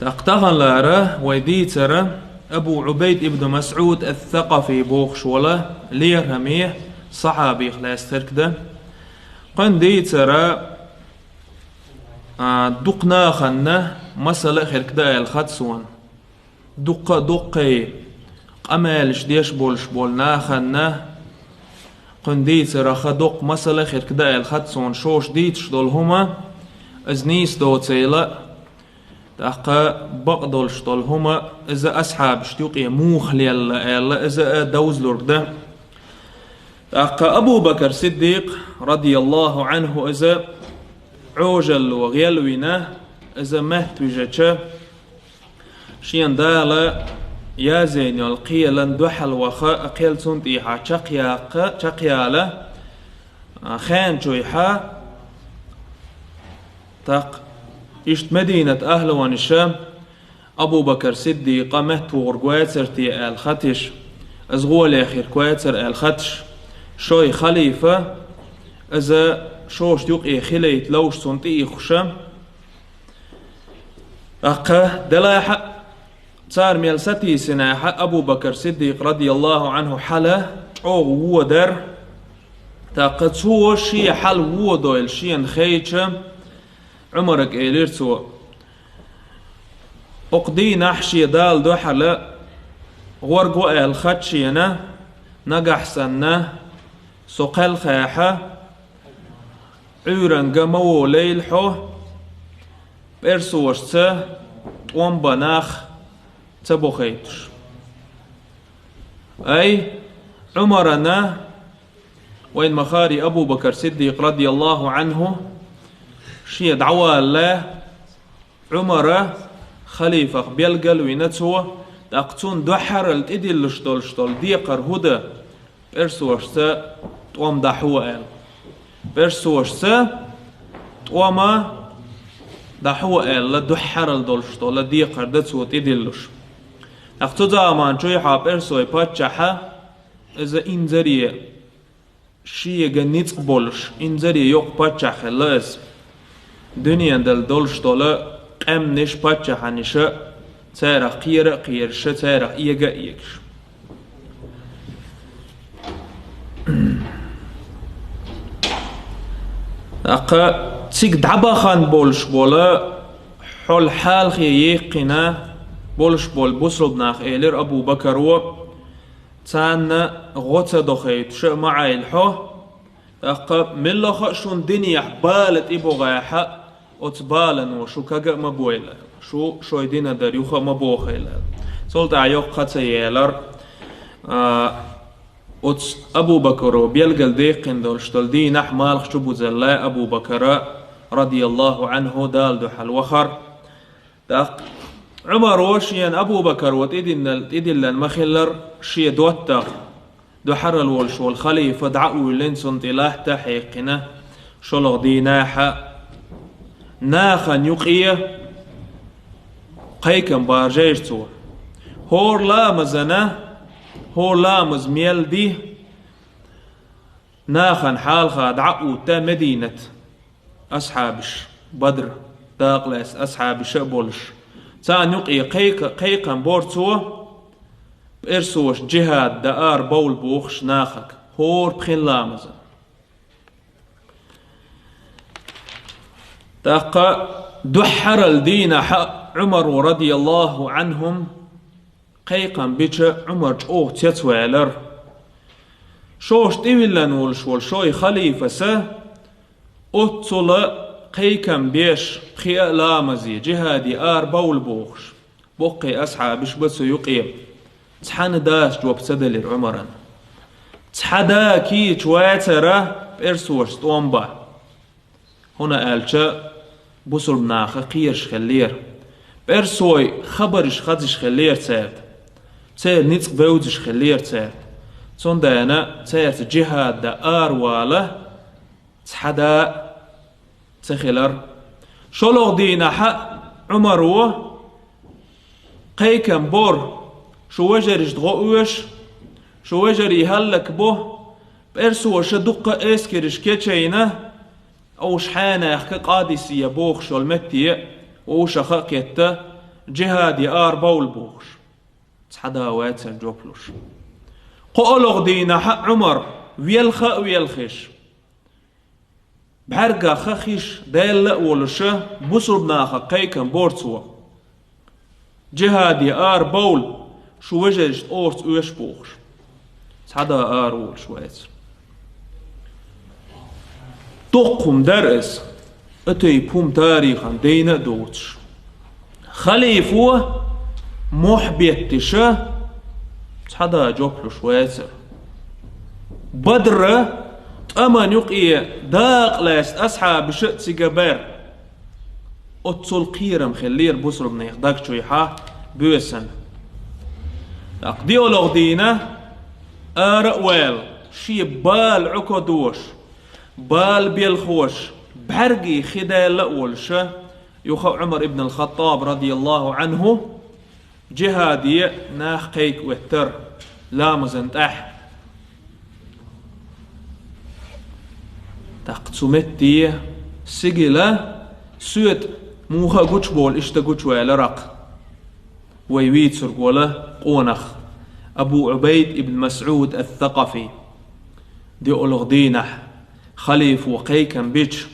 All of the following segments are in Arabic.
تقتغن لاره ويديتر أبو عبيد ابن مسعود الثقفي بوخشولة ليرهميه صحابي خلاص تركده قن ديتر دقنا خنه مسألة خيركدا الخدسون دقي قمالش ديش بولش بولنا خنه قن ديتر خدق مسألة خيركدا الخدسون شوش ديتش دول هما ازنيس دوتيلا تاقا بقدولش دول هما إذا أصحاب شتوقي موخلي الله إذا دوزلور ده تاقا أبو بكر صديق رضي الله عنه إذا عوجل وغيلوينه إذا مهتوجة شين دالا يا زين القيلا دوحل وخا أقيل سنتيحا چقيالا خان جويحا تاق إشت مدينة أهل ونشام أبو بكر صديق مهتور قواترتي الخطش أزغول آخر قواتر الخطش شوي خليفة إذا شوش يقي خليت لوش سنتي خشم أقا دلاحة صار ميلستي سناحة أبو بكر صديق رضي الله عنه حلا أو ودر تاقت هو شي حل ودو الشي خيتشم عمرك إيليرتو أقدي نحشي دال دو حلا غورقو الخدشينا نقح سنة سقل خاحة عورن قمو ليلحو برسوشت وانبناخ تبوخيتش أي عمرنا وين مخاري أبو بكر صديق رضي الله عنه شي دعوة الله عمر خليفة بيلقل وينتو تاقتون دحر الإدل شتول ديقر هدى برسوشت توام دحوة برسوشت توما دحوة لدحر الدولشتول لديقر دتسو تدلش اقتو زمان جويحا برسوي باتشاحا إذا إنزري شي جنيت بولش إنزري يوق باتشاح لاز دنيا دل دولشتول قم نش باتشاحا نشا تارا قيرش تارا إيجش أقا تيك دعبخان بولش بولا حول حال خي يقنا بولش بول بوسربناخ إيلر أبو بكر و تان غوتا دخيت شو معاي الحو أقا ملخ شون دنيا بالت إبو غايحة أتبالن وشو كاقا مبويلة شو يدينا در يوخا مبوخيلة سولت عيوق خطا يالر أبو بكر بيلقل ديقن دولشتل دي نحمال خشبو زلا أبو بكر رضي الله عنه دال دحل وخر عمر وشيان أبو بكر وتدل المخلر شي دوتر دحر الولش والخليفة دعوا لنسون تلاه تحيقنا شلغ دي ناخا يقية قيكم بارجيشتو هور لا مزنا هور لامز ميل دي ناخن حالخا دعقو تا مدينة أصحابش بدر داقلس أصحابش بولش تان يقي قيقا بورتو بإرسوش جهاد دار بول بوخش ناخك هور بخين لامز تاقا دحر الدين حق عمر رضي الله عنهم قيقا بيش عمر جوه تيتوالر شوش تيولن والشول شوي خليفة سا أطول قيقا بيش خيا لامزي جهادي بول بوخش بقي أصحابش بسو يقيم تحن داش جواب سدلر عمرا تحدا كي تواترة بإرسوش طومبا هنا قالشا بسر بناخ قيرش خلير بإرسوي خبرش خدش خلير تساد تسير نيتق بودش خلير تساد تون دانا تسير جهاد دا والا تحدا تخلر شلوغ دينا حق عمرو قيكم بور شو وجرش دغوش شو وجر يهلك به بإرسو شدق اسكرش كيتشينا أو شحانا يحكي قادسية بوخ شو المتية ووش خاقيتا جهاد يار بول بوخش تحدا واتسن جوبلوش قولغ دينا حق عمر ويلخا ويلخش بحرقا خخش دايل ولش بصربنا خقيكا بورتسوا جهاد يار بول شو وجهت أورت ويش بوخش تحدا آر ول شويت تقوم درس اتي بوم تاريخا دينا دوتش خليفوه محبيتش تحدا جوبلو شويت بدر أمان يقي داق لاست أصحاب شئت سيقبر أتصل قيرم خلير بصر بن يخداك شويحا بيوسن أقديولوغ دينا أرأوال شي بال عكدوش بال بيلخوش بحرقي خدال لأولش يخو عمر ابن الخطاب رضي الله عنه جهادي ناخ قيك وتر لا مزنتح تقتمتي سجلة سوت موخا قوش بول اشتا قوش ويلرق ويويت سرقوله قونخ أبو عبيد ابن مسعود الثقفي دي أولغدينح خليف وقيكا بيش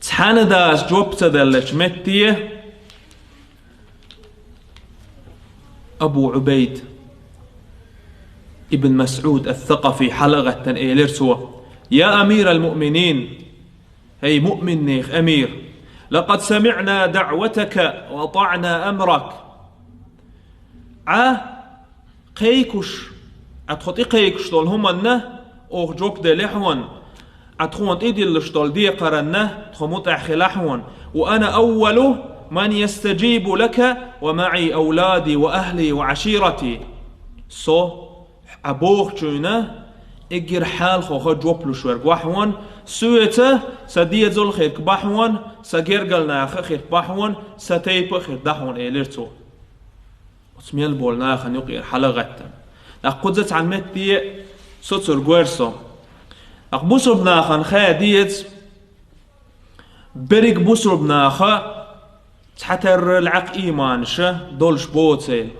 تحان داس جوبتا دلش متية أبو عبيد ابن مسعود الثقفي حلقة إيلرسوا يا أمير المؤمنين هي مؤمن نيخ أمير لقد سمعنا دعوتك وطعنا أمرك قيكش أتخطي قيكش طول هم أنه أوه جوب دي لحون أتخون إيدي اللي شطول دي قرنه تخموت أخي لحون وأنا أول من يستجيب لك ومعي أولادي وأهلي وعشيرتي أبوخ جونا إجر حال خوخ جوبلو شورك بحون سويته سدية زول خير بحون سجرجل ناخ خير بحون ستيب خير دحون إيلرتو وسميل بول ناخ نيقير حلقة أقودت عن متي سوتر جويرسو أقبوسو بناخن خاديت بريك بوسو بناخا تحتر العق إيمانش دولش بوتيل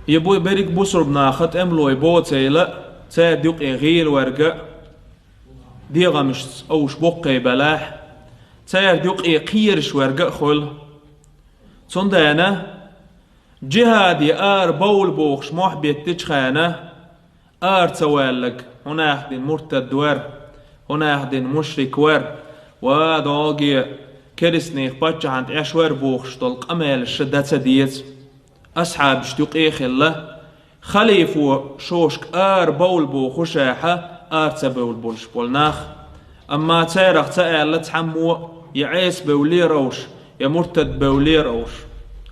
يبوي بريك بوسر بناخت املوي بوتيلا تا ديق غير ورقة ديغا مش اوش بقي بلاح تا ديق قيرش ورقة خل صندانا جهادي آر بول بوخش محبيت تجخانا آر توالك هنا أحد مرتد ور هنا أحد مشرك ور وداغي كرسنيخ باتش عند اشور بوخش طلق امال الشدات ديت أصحاب شتوق إيخلا خليفو شوشك آر بول بو خشاحة آر تبول بولش بولناخ أما تارخ تألا تحمو يعيس بولي روش يمرتد بولي روش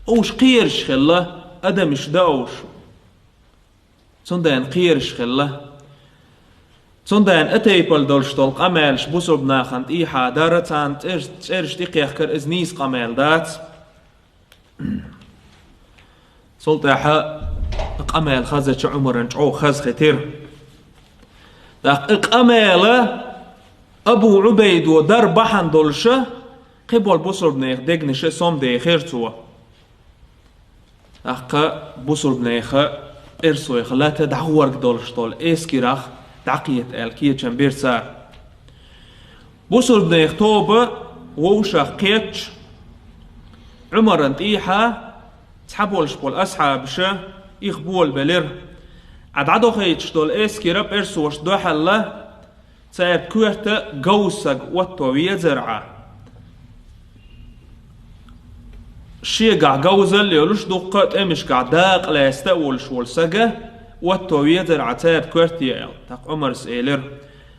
أوش قيرش خلا أدمش داوش صندان قيرش خلا صندان أتيبل دولش طلق أمالش بوسو بناخانت إيحا دارتان ترش تيقيخكر إزنيس قمال دات سلطة أقامل خزة عمر نجعو خز ختير أقامل أبو عبيد ودر بحن دولشة قبل بصر بنيخ دقنش سوم دي خيرتوا بصر بنيخ إرسويخ لا تدعورك دولش طول إسكيراخ دعقية الكية جنبير سار بصر بنيخ توبة ووشا قيتش عمر انتيحا تحبولش بول أصحاب شا إخبول بلير عدو خيتش دول إسكي رب إرسوش دو حلا تايب كوهتا قوسق وطوية زرعة شي قع قوزل ليولوش دوقات إمش قع داق لا يستأولش والسقة وطوية زرعة تايب كوهتا تاق عمر سئلر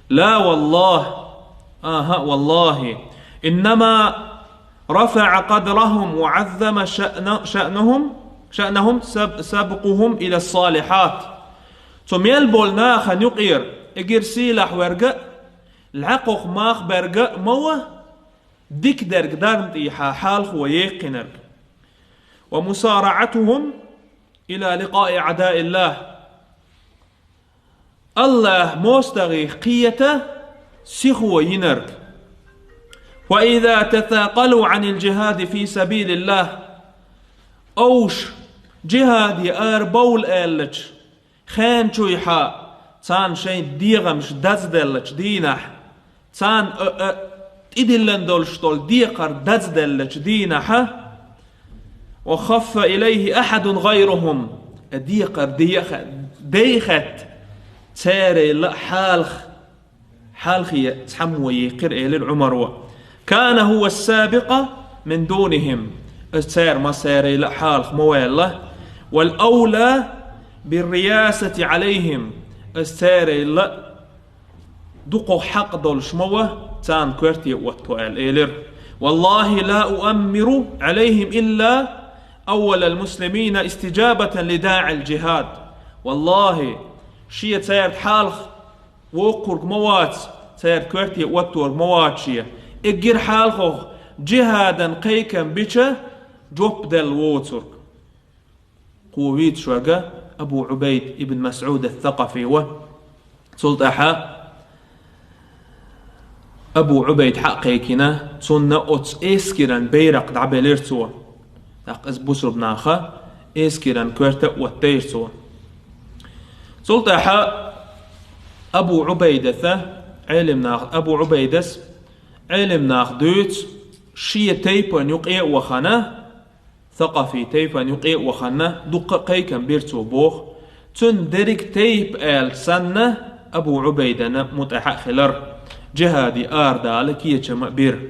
لا والله والله إنما رفع قدرهم وعظم شأنهم سبقهم إلى الصالحات ثم يلبول ناخا يقير إجر سيلح ورقة العقوق ماخ برقة موا ديك درق دارنت إيحا حال هو يقنر ومسارعتهم إلى لقاء أعداء الله مستغي قيته سيخو ينرك وإذا تثاقلوا عن الجهاد في سبيل الله أوش جهاد يار بول آلج خان شويحا تان شين ديغمش دزدلج دينح تان إدلن دولشتول ديقر دزدلج دينح وخف إليه أحد غيرهم ديقر ديخت تاري لا حالخي تحمو يقر إلى العمر كان هو السابق من دونهم استار ما ساري لا حالخ موالله والأولى بالرياسة عليهم استاري لا دقو حق دول شموه تان كورتي وطوال إلر والله لا أؤمر عليهم إلا أول المسلمين استجابة لداعي الجهاد والله شيء تار حالخ وقرق موات تار كورتي وطور موات شيء إجر حالخ جهادا قيكا بيشا جوب دل ووتر قويت شوغا أبو عبيد ابن مسعود الثقفي سلطحا أبو عبيد حقيقنا سنة أتس إسكيران بيرق دعباليرتوا أقز بسر بناخا إسكيران كورتا واتيرتوا سلطحا أبو عبيدة أبو عبيدس علم ناخ دوت شيء تيبان يقيا وخنا ثقافي تيبان يقيا وخنا دق قيكا بيرتو بوخ تن درك تيب آل سنة أبو عبيدة متحخلر جهادي آردا لكي يجمع بير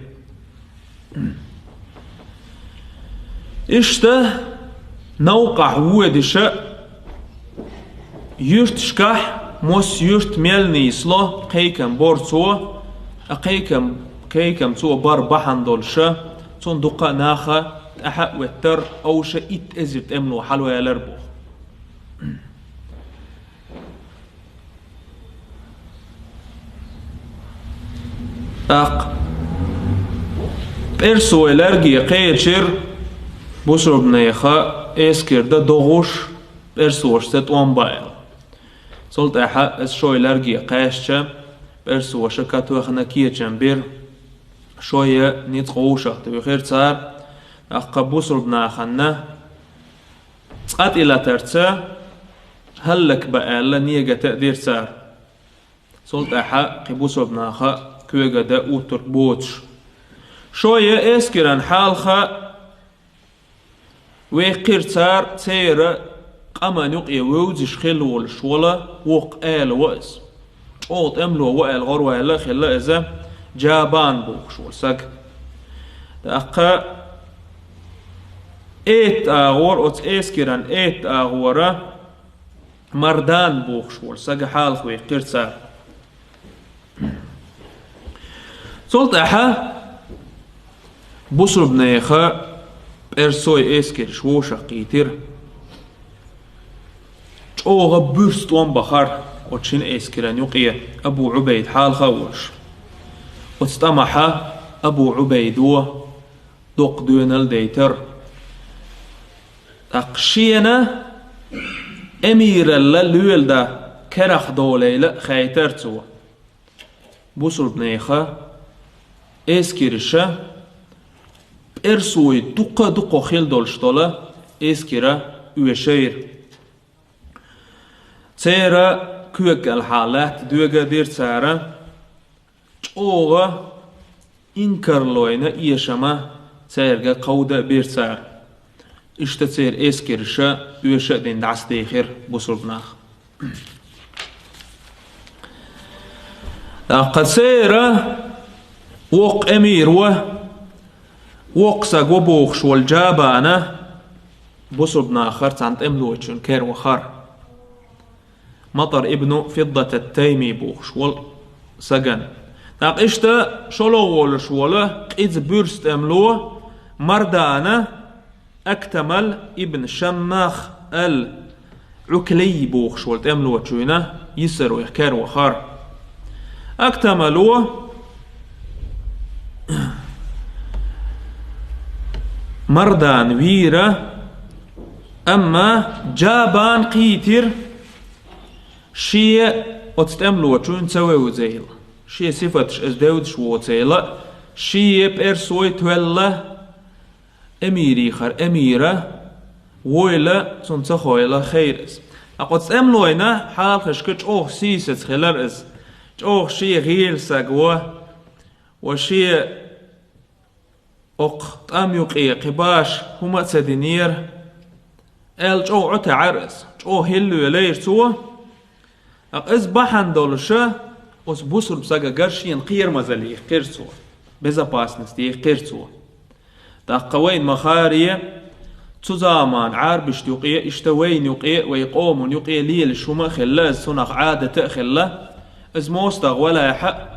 إشته نوقع ودشة يرتشكح موس يرت ميلني صلو قيكا بورتو كيكم تو بار بحن دولشة تون دقا ناخا أحق وتر أو شا إت أزرت أملو حلوة يالربو بيرسو يلرجي قيتشر بوسر بنيخا إسكر دا دوغوش بيرسوش تتوان بايل سولت أحق إسشو يلرجي قيشة بيرسوش كاتو أخنا كيتشن بير شوية نيتقوشة تبي خير صار أقبوسر بناخنا تقات إلى ترتا هلك بقى نيجا تقدير صار سولت أحق قبوسر بناخا كويجا دا أوتر بوتش شوية إسكران حالخا ويقير صار تيرا قما نقي ووزش خلول شولا وق آل وأس أوت أملو وقال غروة لا خلا إذا جابان بوخ شول ساق دقا إيت آغور أوت إسكران إيت آغورا مردان بوخ شول ساق حال خوي قرصار سولت أحا بوسر بنيخا إرسوي إسكر شوشا قيتر أوغا بورست وان بخار وتشين إسكران يقيا أبو عبيد حال خوش وتستمح أبو عبيد دوق دون الديتر أقشينا أمير الليل دا كرخ دوليل خيترتو بوسر بنيخا إسكرشا إرسوي دقا خيل دولشتولا إسكرا وشير سيرا كوك الحالات دوغا دير سارا اوغا انكر لوينا ايشما سيرغا قودا بير سار اشتا سير اسكرشا ويشا دين دعس ديخير بوسربناخ قد سيرا وق امير وقسق وبوخش والجابانا بوسربناخر تانت املوچن كير وخار مطر ابن فضة التيمي بوخش والسجن تاق اشتا شلو ولا قيز بورست املو مردانا اكتمل ابن شماخ العكلي بوخش والت املو تشوينا يسر ويحكار وخار اكتملوا مردان ويرا اما جابان قيتر شيء أتستعملوا وتشون تسوي وزيل شيء صفتش أزدود شو وزيل شي بإرسوي تولا أميري خر أميرة ويلا تنتخويلا خيرس أقول أملوينا حال خشكش أوه سيست خلرس أوه شي غير ساقوا وشي أق أم يقي قباش هما تسدينير أل جو عتا عرس جو هلو يلير سوا أقز بحن دولشة أس بوسر بساقا قرشين قير مزالي قير سوا بزا باسنس دي قير سوا تاقوين مخارية تزامان عاربش يقي اشتوين يقي ويقوم يقي ليل شما خلا سنق عادة خلا از موستغ ولا يحق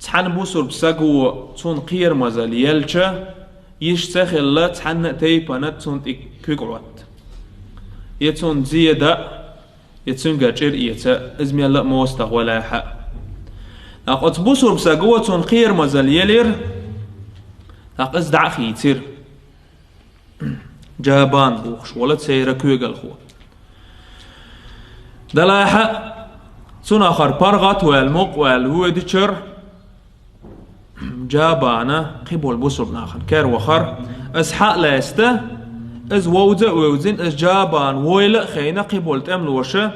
تحن بوسر بساقو تون قير مزال يلچا يشتخل لا تحن تيبانت تون كيقعوت يتون زيادة يتون قاجر إيتا ازمي لا موستغ ولا يحق أقوت بوسر بساقو تون قير مزال يلير أقز دعخي يتير جابان بوخش ولا تسيرا كيقل خو دلاحة تون آخر برغت والمق والهودشر جابانا قبول بوسر بناخن كير وخر از حق لاسته از ووزة ووزين از جابان ويلا خينا قبول تأمل وشا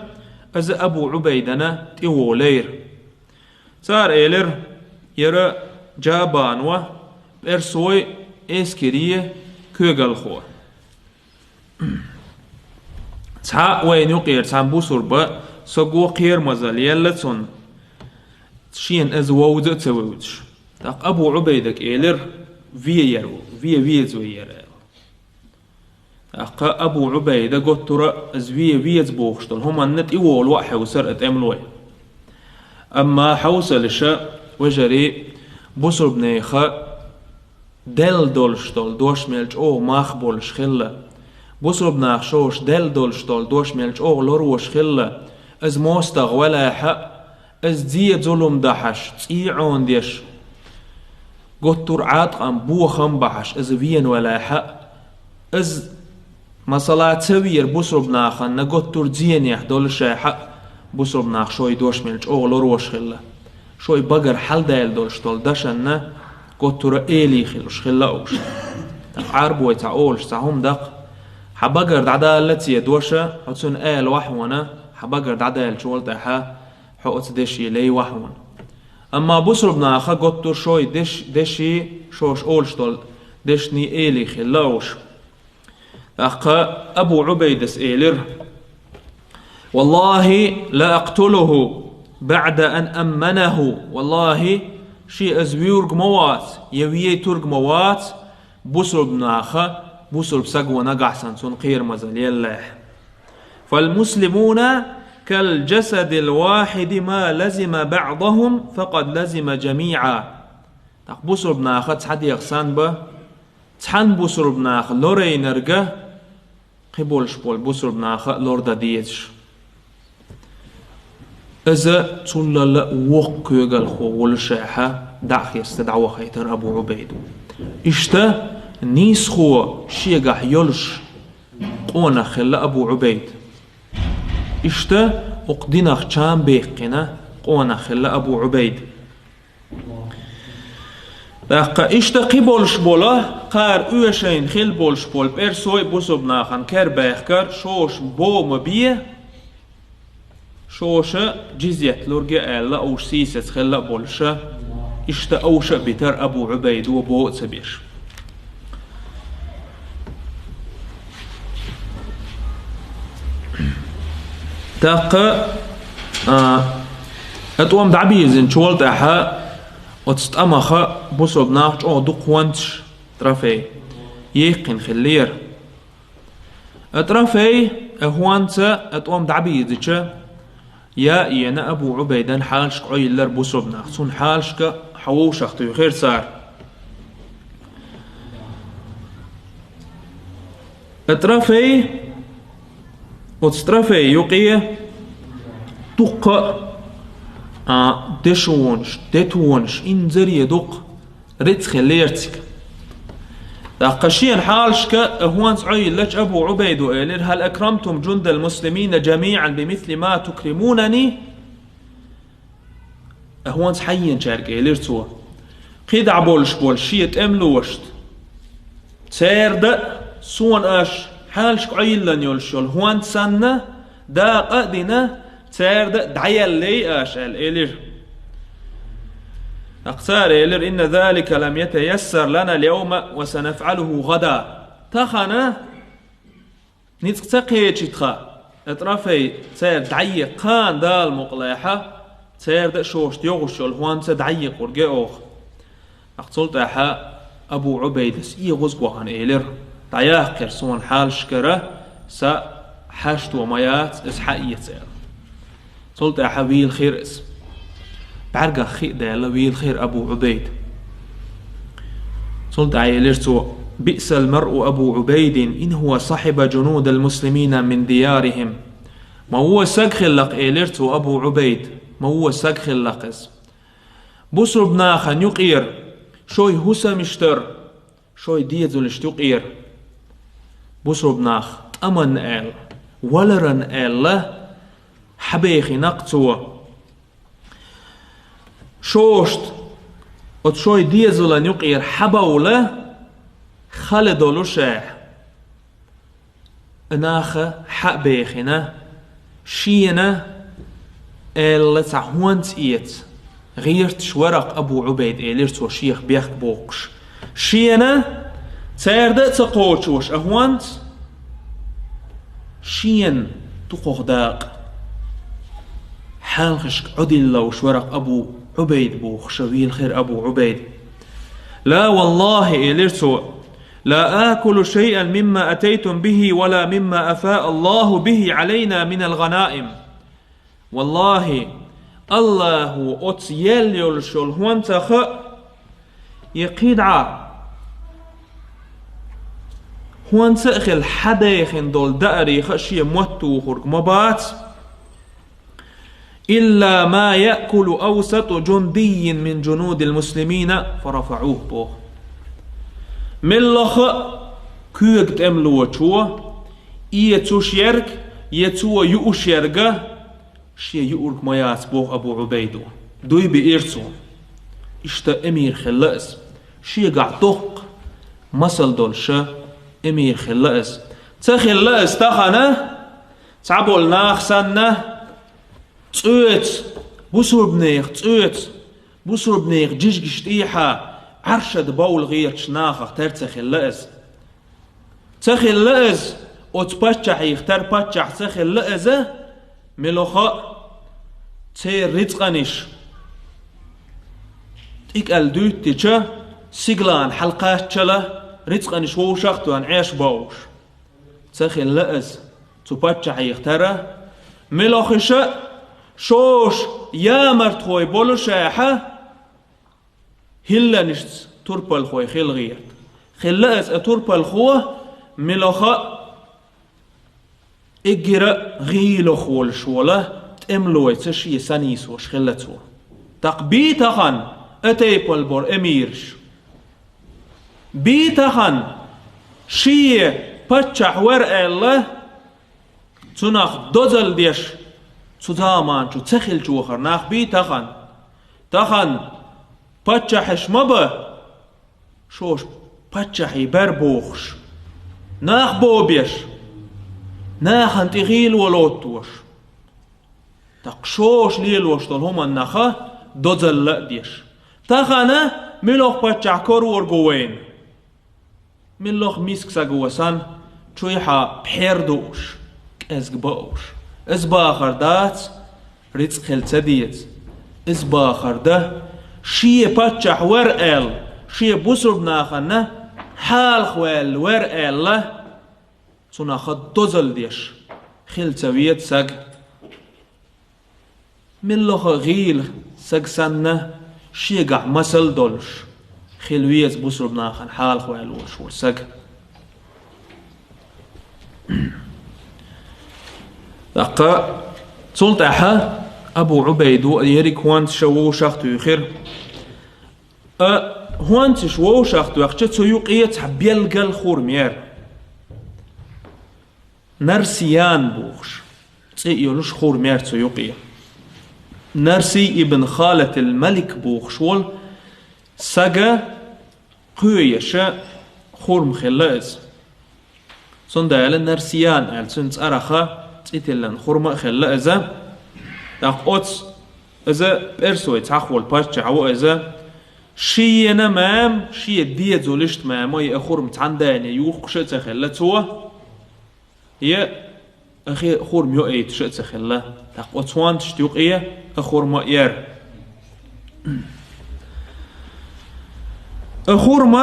از أبو عبيدنا تيولير صار إيلر يرى جابان و برسوي إسكرية كيغل خو تحق وين يقير تحن بوسر با سقو قير مزال يلتون شين از ووزة تووزش تاق أبو عبيدك إيلر في زوير تاق أبو عبيدة قد ترى از في بوخشتل هما النت إيوال واحد وسرقت أملوي أما حوصل الشاء وجري بوسر بنيخا دل دولشتل دوش ميلج أو ماخبولش خلا بوسر بناخ شوش دل دولشتل دوش ميلج أو لروش خلا از موستغ ولا حق از دي ظلم دحش تيعون ديش قطر عاتقم بوخم بحش از فين ولا حق از مصلاة سوير بوسر بناخن نقطر زين يحدول الشاي حق بوسر بناخ شوي دوش ميلج أو لروش خلا شوي بقر حل دايل دولشتل داشن قطر إيلي خلوش خلا أوش عربوي تعولش تعهم دق حبقر دعدالتي يدوشا حتسون آل وحونا حبقر دعدال شوال تاحا حقوت دشي لي وحون أما بوسر بناخا قطر شوي دشي شوش أولشتل دشني إيلي خلاوش أخا أبو عبيدس إيلر والله لا أقتله بعد أن أمنه والله شي أزويرق موات يويه ترق موات بوسر بناخا بوسر بسقوة نقعسن سنقير مزل يلاه فالمسلمون كالجسد الواحد ما لزم بعضهم فقد لزم جميعا بوسر بناخا تحد يغسان با تحن بوسر بناخا لوري نرقه قبولش بول بوسر بناخا لوردا ديتش إذا تلا وق يقال خول شاحة دعخ يستدعو خيتر أبو عبيد إشتا نيس خو شيقح يلش قونا خلا أبو عبيد إشتا أقدناخ چام بيقنا قونا خلا أبو عبيد دقا إشتا قبولش بولا قار اوشين خل بولش بول برسوي بوسو بناخن كر بيخكر شوش بو مبيه شوشة جزيت لورجا ألا أوش سيسة خلا بولشة إشتا أوشة بتر أبو عبيد وبو تبيش تاقا أتوام دعبيزن شوال تاحا وتستأمخا بوسو بناخش أو دوق وانتش ترافي يقين خلير أترافي أهوانتا أتوام دعبيزن يا إينا أبو عبيدان حالشك عيلر بوسو بناخ سون حالشك حووشك تو خير صار أترافي وتسترافي يقية دق دشونش دتونش إنزري دق ريت خليرتك دقشين حالشك هوانس عيلش أبو عبيد وإلير هل أكرمتم جند المسلمين جميعا بمثل ما تكرمونني هوانس حيين شارك إلير سوا قيدع بول شيت املوشت تيرد سون اش حالش عيلن يولشول هوان سنة دا قدنا تيرد دعيل لي اش الالير اقتار الير ان ذلك لم يتيسر لنا اليوم وسنفعله غدا تخنا نتقتقي تشتخا اطرافي تير دعي قان دال مقلاحة تيرد شوشت يغشول هوان تدعي قرقي اوخ اقتلت احا ابو عبيدس غزقوهان الير دعياه قرسون حال شكرة سا حشت وميات اسحائية سير صلت احا ويل خير اس بعرقا خي دالا ويل خير ابو عبيد صلت عيلرتو بئس المرء ابو عبيد ان هو صحب جنود المسلمين من ديارهم ما هو ساقخلق ايلرتو ابو عبيد ما هو ساقخلقس بصر بناخا يقير شوي هسا مشتر شوي ديزل اشتقير بصر بناخ امن ال ولرن ال حبيخي نقتو شوشت وتشوي ديزل يقير حبولة خالدولو شاح اناخ حبيخنا شينا ال تعهونت ايت غيرت شورق ابو عبيد اليرت وشيخ بيخ بوقش شينا تيرد تقوشوش اهوانت شين تقوخ داق حالخشك عدل لو شورق ابو عبيد بوخ شويل خير ابو عبيد لا والله اليرت لا آكل شيئا مما أتيتم به ولا مما أفاء الله به علينا من الغنائم والله الله أتيل يلشل هونتخ يقيدع هونتخ الحديخن دول داري خشي موتو خرق مبات إلا ما يأكل أوسط جندي من جنود المسلمين فرفعوه بوه ملخ كيك تملو تشوا يتوشيرك يتوا يؤشيرك شي يؤرك ميات بوه أبو عبيدو دوي بإرسو اشتا امير خلاص شي قعدوق مسل دولش امير خلاص تخلاص تخنا تعبول ناخ سنة تقوت بوسور بنيخ تقوت بوسور بنيخ جيش تيحا عرشد باول غير شناخ ترتخلاص تخلاص وتبتشح يختار بتشح تخلاص ملوخا تير رزقانيش تيك الدوت تيجا سيغلان حلقات شلا رزقانيش هو شختو عن عيش باوش تخيل لأز تبتشح يختار ملوخش شوش يا مرتخوي بولو شاحة هلا نشت تربل خوي خيل غير خيل لأز تربل خوه ملوخا اجرا غيلو خول شوله تملوي تشي سانيس وش خلتو تقبيتخن اتيبل بور اميرش بيتخن شي بتشح ورقله تناخ دوزل ديش تزامان شو تخل شو خرناخ بيتخن تخن بتشحش مبا شوش بتشحي بربوخش ناخ بوبيش ناخن تغيل ولوتوش تقشوش ليلوش طلهم النخا دوزل لأديش تخانا ملوخ باتشع كور ورقوين ملوخ ميسك ساقوسان چويحا بحيردوش كأزق باوش ازباخر دات رزق خلتديت ازباخر ده شي باتشع ورقل شي بوسر بناخنا حال خوال ورقل له سناخ دوزل ديش خلتويت ساق ملوخ غيل ساق سنة شيقع مسل دولش خلويت بوسر بناخن حال خوال ورشور ساق دقا صلت احا ابو عبيدو يريك هوانت شوو شاختو يخير هوانت شوو شاختو يخشت سيوقيت حبيلقى الخور مير نرسيان بوخش تسيئلوش خور مير سيوقية نرسي ابن خالة الملك بوخشول سجا قويش خورم خلاز صندال نرسيان السنت أرخا تيتلن خورم خلاز أوتس إذا برسوي تحول باش عو إذا شيء نمام شيء ديت زولشت ما ماي أخورم تعنداني يوخ شت خلتوا هي أخي خورم يو أيت شت خلا أوتسوان تشتوق إيه أخورم ير أخورم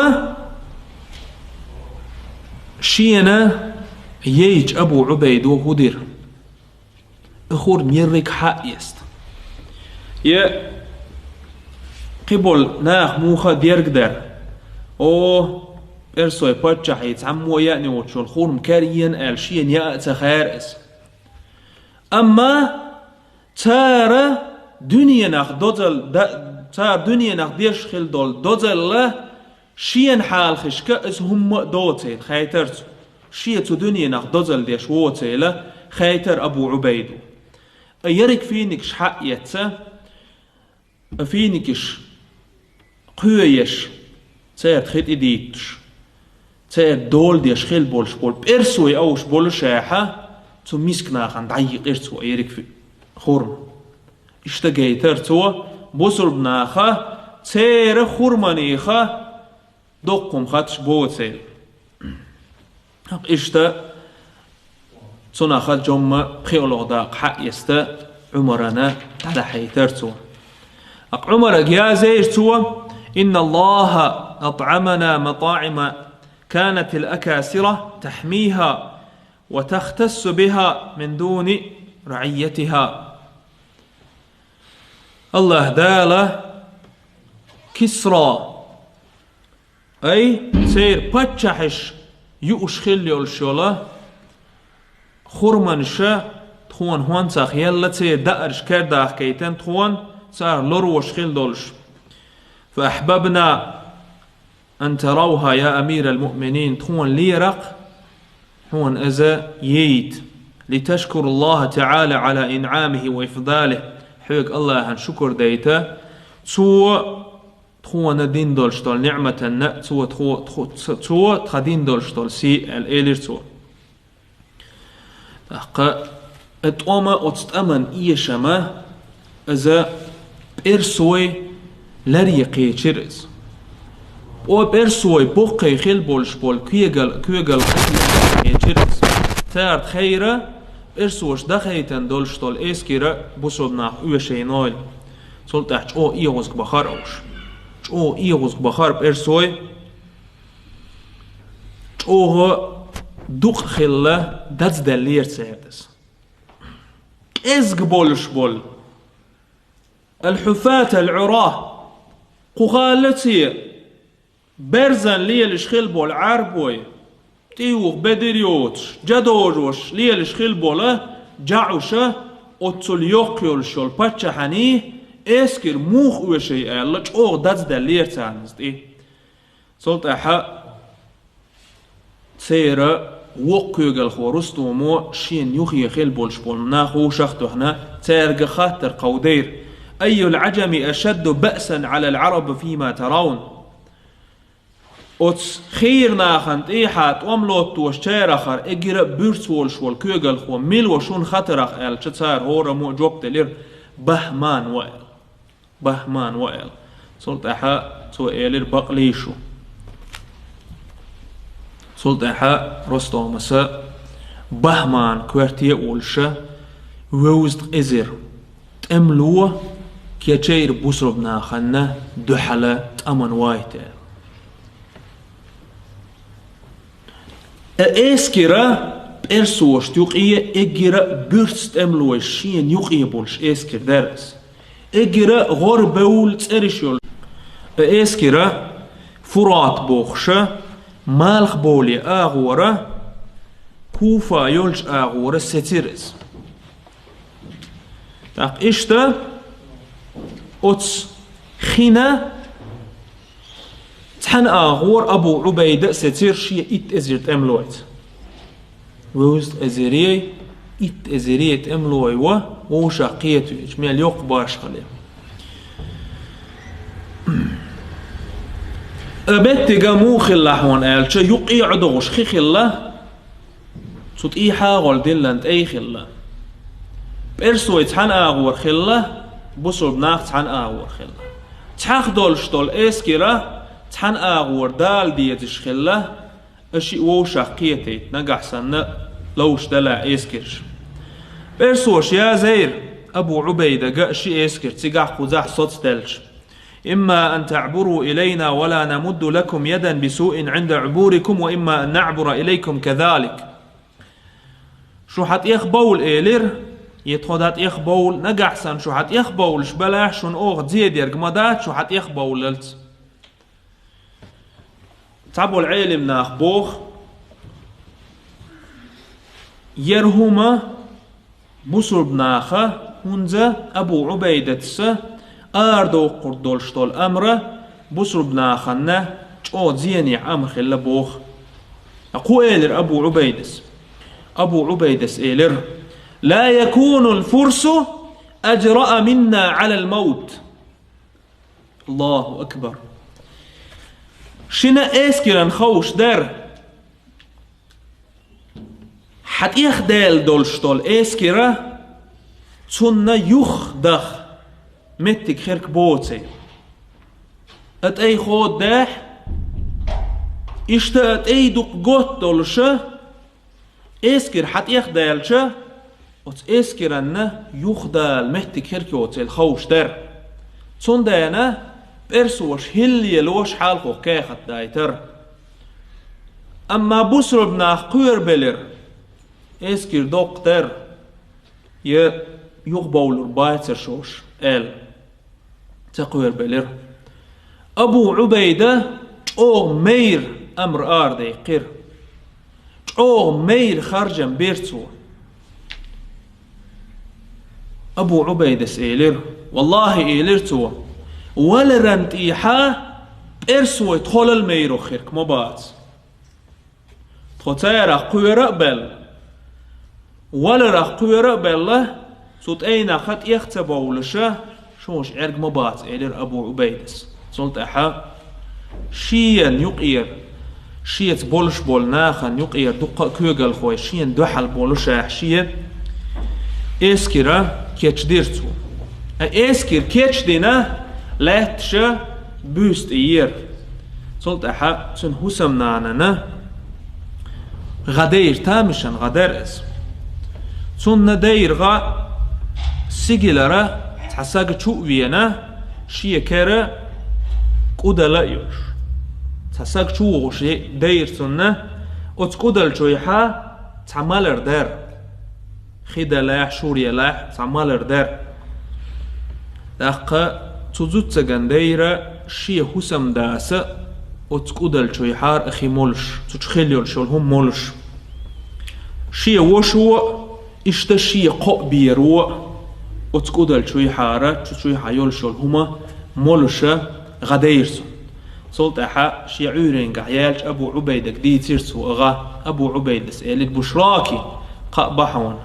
شينا ييج أبو عبيد وهدير أخور ميرك حق يست يا قبل ناخ موخا ديرقدر أو إرسوي باتشا يتعمو يعني وشون خور مكاريين ألشين يأتي خيرس أما تارا دنيا ناخ دوزل تار دنيا ناخ ديش خل دول دوزل شين حال خشكا إز هم دوتين خيترت شيتو دنيا ناخ دوزل ديش ووتيلا خيتر أبو عبيدو يرك فينكش حق يتسا فينكش قويش تسير تخيط إديتش تسير دول ديش خيل بولش بول بإرسوي أوش بول شاحة تو ميسكنا خان دعيق إرسو يرك في خورم اشتاقيتر تو بوصل بناخا تسير خورمانيخا دقم خاتش بوتيل اشتا تناخا جمع خيولوغ داق حق يستا عمرنا على حيترتو عمر جازيرتو إن الله أطعمنا مطاعم كانت الأكاسرة تحميها وتختص بها من دون رعيتها الله دالة كسرى أي سير باتشحش يؤشخل يولشولا خورمانشا تخون هون ساخ يلا تسير دأرش كرداخ كيتن تخون صار لروش خل دولش فأحببنا أن تروها يا أمير المؤمنين تخون ليرق هون أزا ييت لتشكر الله تعالى على إنعامه وإفضاله حيك الله عن شكر ديتا تو تخون دين دولش دول نعمة النأ تو تخدين دولش دول سي الإيلر تو اتوما اتستأمن إيشما أزا بإرسوي لريقي چرز او بإرسوي بوقي خيل بولش بول كيغل چرز تارد خيرا إرسوش دخيتن دولش دول إسكيرا بوصلنا اوشي نايل سلطح او إيغوزك بخار أوش او إيغوزك بخار بإرسوي او دوق خلا داتس دلير سيدس إزق بولش بول الحفاة العراه قغالتي برزن ليلش خلبول عربوي تيوغ بدريوتش جدوجوش ليلش خلبولا جعوشا اتول يوقيول شول باتشا حنيه اسكر موخ وشي ألج اوغ داتس دلير تانزد ايه سلطة سيرا وقيقل خورستومو شين يخي خلبولش بول ناخو شختو هنا تيرغ خاطر قودير أي العجم أشد بأسا على العرب فيما ترون أتس خير ناخنت إيحات وملوت وشتير آخر إجرا بيرسول شوال كيغل خو ميل وشون خطر أخ إل شتسار هورا مو جوبت لير بهمان وإل سلط إحا تو إلير بقليشو سلط إحا رستو مسا بهمان كوارتي أولشا ووزد إزر تأملوه كي تشير بوسربنا خنا دحلة تأمن وايته اسكرا بيرسوش تيوقية اجرا بيرست املوش شين يوقية بولش اسكر درس اجرا غربول تسرشول اسكرا فرات بوخشة مالخ بولي اغورة كوفا يولج اغورة ستيرز تاق اشتا أتس خينا تحن آغور أبو عبيدة ستير شيء إت أزيرت أملويت ووزد أزيري إت أزيريت أملوي وشاقيته إجمال يوق باش خليه أبتجا مو خلا هون قالش يقي عدوش خي خلا صوت إي حاول دلنت أي خلا برسوي تحن أغور خلا بوصل بناخ تحن أغور خلا تحخ دولش دول إسكرا تحن أغور دال ديتش خلا أشي ووشا قيتي نقحسن لوش دلع إسكرش برسوش يا زير أبو عبيدة قاشي إسكر تقع قزاح صوت دلش إما أن تعبروا إلينا ولا نمد لكم يدا بسوء عند عبوركم وإما أن نعبر إليكم كذلك شو حت يخبول إيلر يتخدات يخبول نقحسن شو حت يخبول شبلاح شون أوغ زيد يرقمدات شو حت يخبول للت تعبوا العلم ناخبوخ يرهما بصر بناخه هنزا أبو عبيدة آردو قردولشتول أمره بصر بناخنا جو زيني عمر خلا بوخ أقو إيلر أبو عبيدس إيلر لا يكون الفرس أجرأ منا على الموت الله أكبر شنا إسكرا خوش در حت يخدال دولشتول إسكرا تنا يخدخ متك خيرك بوتي ات اي خود داح اشتات اي دوق قوت دولشا اسكر حت يخدالشا ات اسكر انه يخدال متك خيرك بوتي الخوش در تون دانا برسوش هلي لوش حالكو كاخت دايتر اما بسر بناخ قير بلر اسكر دوق در يغبولر بايتر شوش تقوير بلر أبو عبيدة أو مير أمر آردي قير أو مير خارجا بيرتو أبو عبيدة سيلر والله إيلرتو ولرنت إيحا إرسو يدخل الميرو خيرك مبات تخطير قوير بل ولر قوير بل صوت أين خط يختبوا لشه شوش عرق مبات إلير أبو عبيدس صلت أحا شيان يقير شيت بولش بول ناخن يقير دقا كوغل خوي شيان دوحل بولش شيت إسكرا كيتش ديرتو إسكر كيتش دينا لاتشا بوست إير صلت أحا سن حسم ناننا غدير تامشن غدرس سن ندير غا سيجلرا تحساق شو فينا شيء كرا قدلا يوش تحساق شو غشي داير سنة وتقدل شويحا تعمالر دار خدلاح شوريا لاح تعمالر دار داقا تزوت سجن دايرة شيء حسم داسة وتقدل شويحار أخي مولش تتخيلوا شو هم مولش شيء وشو اشتشي قو بيرو وتقودل شوي حارة شوي حيول شول هما مولشة غديرسو صلت أحا شيعورين قعيالش أبو عبيدة قدي تيرسو أغا أبو عبيدة سألت بشراكي قأبحون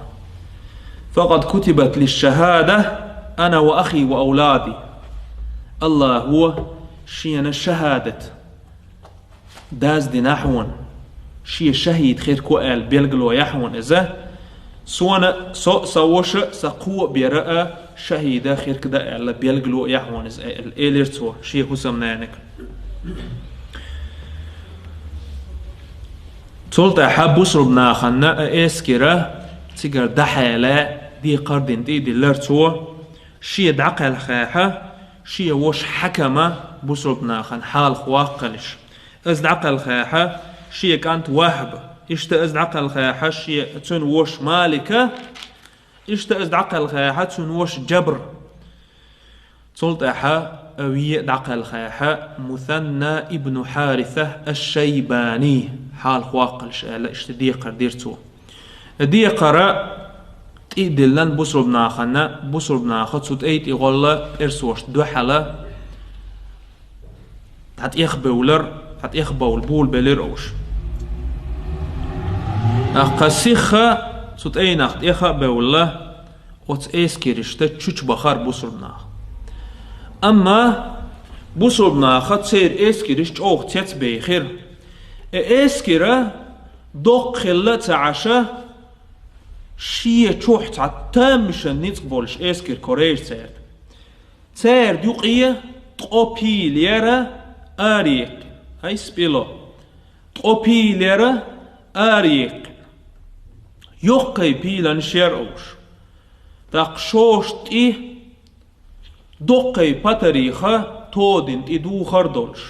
فقد كتبت للشهادة أنا وأخي وأولادي الله هو شينا الشهادة داز دي نحون شي شهيد خير كوال بيلقلو يحون إذا سوانا سووش سقوة بيرأى شهيدة خير كده على بيلقلو يحون إذا الإيليرتو شي حسم نانك تولت أحب بسرب ناخنا إسكرة تيجر دحالة دي قردين دي لرتو شي دعقل خاحة شي وش حكمة بسرب ناخن حال خواقلش إز دعقل خاحة شي كانت وهب إشتأز عقل خاحة شي تون وش مالكة إشتأز عقل خاحة تون وش جبر صلت أحا أوي عقل خاحة مثنى ابن حارثة الشيباني حال خواقل شألا اشتديقر ديرتو ديقر تيدلن بسر بناخنا بسر بناخت سوت ايت يغلا ارسوش دوحلا حت يخبولر حت يخبول بول بليروش قسيخة سوت اي نخت يخا بولا وت اسكرش تشوش بخار بسر بناخ أما بوسربنا خطير اسكرش اوخ تيت بيخير اسكرة دوق خلة تعشى شيء تشوح تعتمشن نتقبلش اسكر كوريج تير ديوقية تقوبي ليرة آريق هاي سبيلو تقوبي ليرة آريق يوقي بيلان شيروش تاقشوش تي دوقي بطريقة تودين تدو خردولش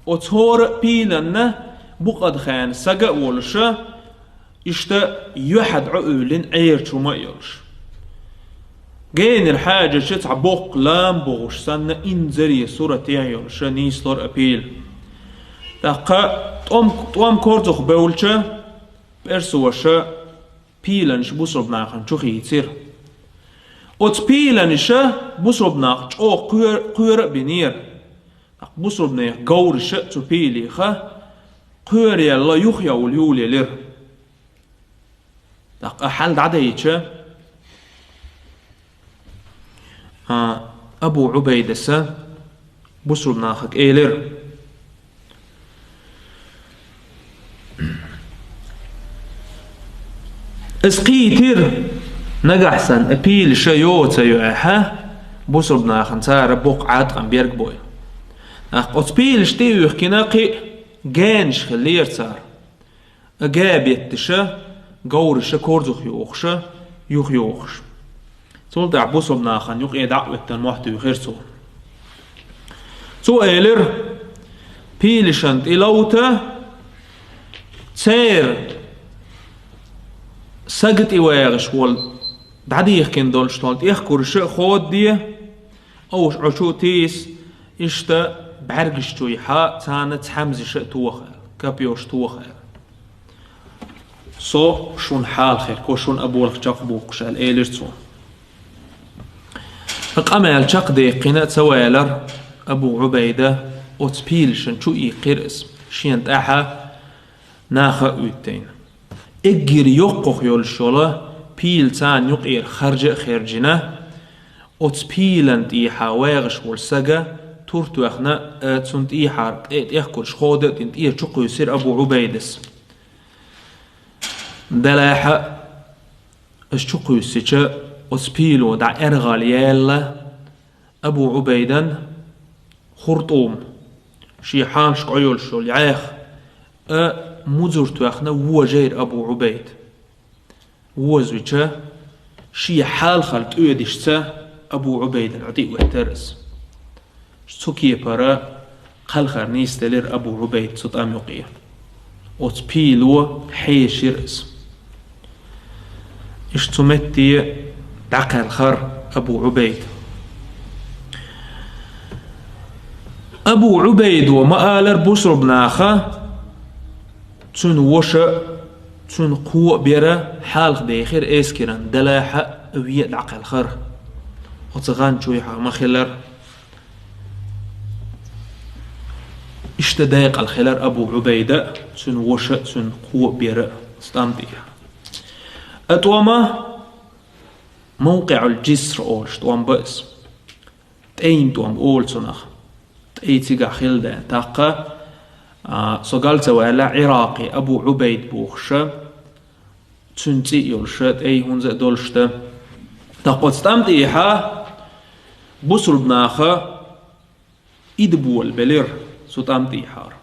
وتهور بيلان بقد خان سقا ولشا اشتا يحد عقولين عير شما يلش جين الحاجة شتع بوق لام بوغش سنة انزري سورة يلش نيسلور أبيل تاقا توام كورتوخ بولشا برسوشا بيلانش بوسربناخن شوخي يتصير وت بيلانش بوسربناخ شو قير بنير بوسربناخ قورش تو بيلي خا قير يلا يخيا واليولي لير حال دعديتش أبو عبيدة بوسربناخك إيلر اسقيتر نجحسن أبيل شيوت يوحى بوسربناخن سار بقعات عم بيرك بوي أبيل شتيوخ كناقي جانش خلير سار أجابيتش قورش كورزوخ يوخش سولت عبوسربناخن يوخ دعوة المحتوى غير سو إيلر بيلشنت إلوتا سير سجت إيواغش وال دعديخ كن دول شتولت يخكر شيء خود دي أوش عشو تيس إشتا بعرقش تويحا تانت حمز شيء توخل كابيوش توخل سو شون حال خير كو شون أبولك جاقبوك شال إيلرتو أقامل شاق دي قناة سوالر أبو عبيدة أتبيلشن شو إيقرس شينت أحا ناخا ويتين اجر يقخ يولشولا بيل تان يقير خرجنا أتبيلن تيحا واغش والسجا تورتو اخنا تسنت إيحار يحكر شخودة تنت إيه شقو يصير أبو عبيدس دلاحة الشقو يصير أتبيلو دع إرغال يالا أبو عبيدن خرطوم شي حانش قيول شول يعيخ مزرتو اخنا وجير أبو عبيد وزوجة شي حال خلت أيدشتا أبو عبيد العدي واحترس سوكي برا قلخر نيستلر أبو عبيد صوت أميقية وتبيلو حيش يرس اشتمتي دقل خر أبو عبيد أبو عبيد وما آلر بوسر بناخا تون وشا تون قوة بيرا حال داخر اسكران دلاحة ويا دقل خر وتغان شويحة مخلر اشتدايق الخلر أبو عبيدة تون وشا تون قوة بيرا استامديها أتوما موقع الجسر أولش توام بس تأين توام أول صنخ تأيتيقع خلدان تاقا سوغالت ولا عراقي أبو عبيد بوخشة تنتي يولشت أي هنزا دولشت تاقوت ستامتيها بوصل بناخا إدبول بلير ستامتيحار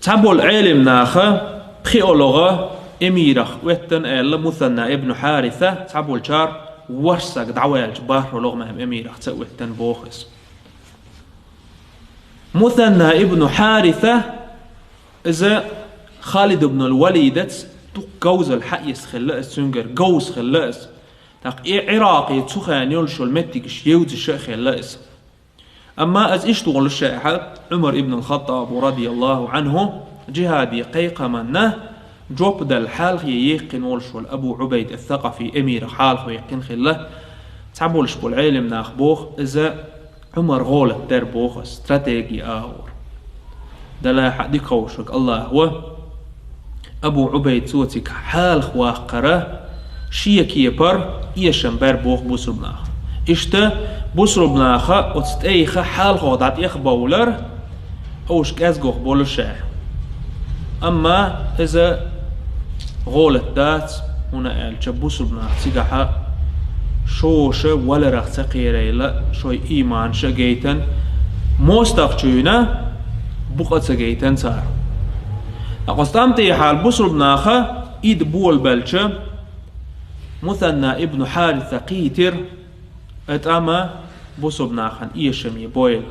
تابول علم ناخا بخيولوغا إميرخ ويتن ألا مثنى ابن حارثة تابول شار ورسك دعوال جبار ولوغ مهم أميرخ تأويتن بوخس مثنى ابن حارثة إذا خالد بن الوليد جوز الحيس خلاص سنجر جوز خلاص تاق عراقي تخان يلشل متكش يوز الشيخ خلاص أما أز إشتغل الشيخ عمر ابن الخطاب رضي الله عنه جهادي قيق منه جوب دا الحال يقين ولشل أبو عبيد الثقفي أمير حال يقين خلا تعبولش بالعلم ناخبوخ إذا عمر غولت در بوخ استراتيجي آور دلا حدي قوشك الله هو أبو عبيد سوتك حال خواقرة شيا كيبر يشن بر بوخ بوسربناخ إشتا بسر بناخا وتستأيخا حال خودات إخ بولر أوش كازغوخ بولشاه. أما إذا غولت دات هنا قال بسر بناخ تيجاحا شوشة ولا رخ تقيريلا شوي إيمان شجيتن موستقشونا بقى تجيتن صار. أقصتمتي حال بسر بناخا إيد بول بلشة مثنى ابن حارثة قيتر أتأما بسر بناخا إيشمي بويل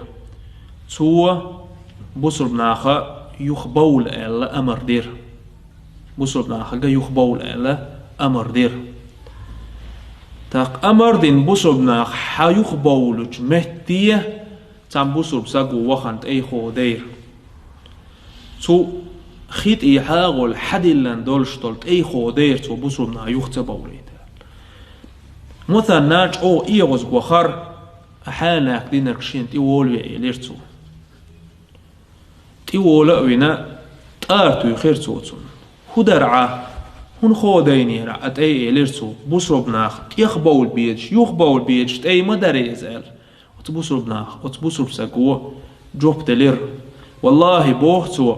تو بسر بناخا يخبول إلا أمر دير بسر بناخا يخبول إلا أمر دير تاق أمر دين بسر بناخ حيخبولج مهتية تام بسر بساقو وخانت أي خو دير تو خيت إي حاغل حدلن دولشتولت أي خو دير تو بسر بناخ يختبوليت مثلا أو إيغوز بوخر أحيانا دينر كشين تيولي إليرتو تيولا وينا تارتو يخيرتو هدرعا هن خوديني رع أتأي إليرتو بسر بناخ يخبول بيج يخبول بيج تأي مداري إزال وتبسر بناخ وتبسر بساقوه جوب تلير والله بوختو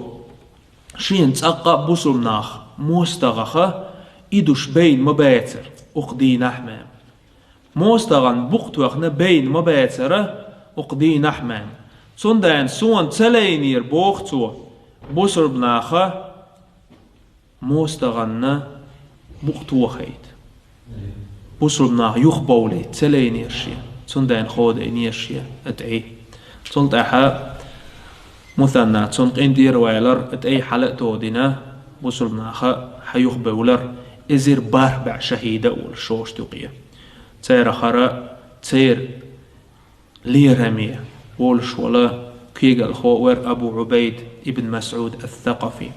شين تأقى بسر بناخ موستغخة إدوش بين مباتر أقدي نحمام موستغن بوختوخنا بين مباتر أقدي نحمام صندان سون تلينير بوختو بسر بناخة موستغن بوختوخيت بسر بناخ يخبولي تلينير شيء صندان خودينير شيء أتعي صنت أحا مثنى صنق إندير ويلر أتأي حلقتو دينا بسر بناخة حيخبولر إزير باربع شهيدة والشوش تقيه تير خرا تير ليرمية ولش ولا كيغل خوور أبو عبيد ابن مسعود الثقفي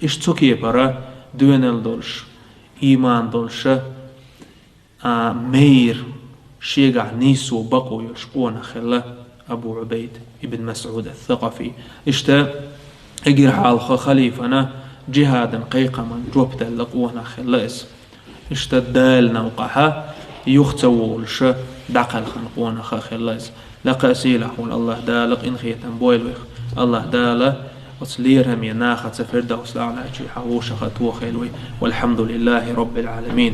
إش تكي برا دوينل دولش إيمان دولش مير شيغع نيسو بقو يشقون خلا أبو عبيد ابن مسعود الثقفي إشتا إجر حال خليفنا جهادا قيقا من جوبت اللقونا خلاص إشتا دال نوقها يختولش دقل خنقونا خلاص لقى سيلح الله دالق إن خيتن بويلوخ الله دالا وتليرهم يناخت فردوس الأعلى شي حوش خطوة خيلوي والحمد لله رب العالمين.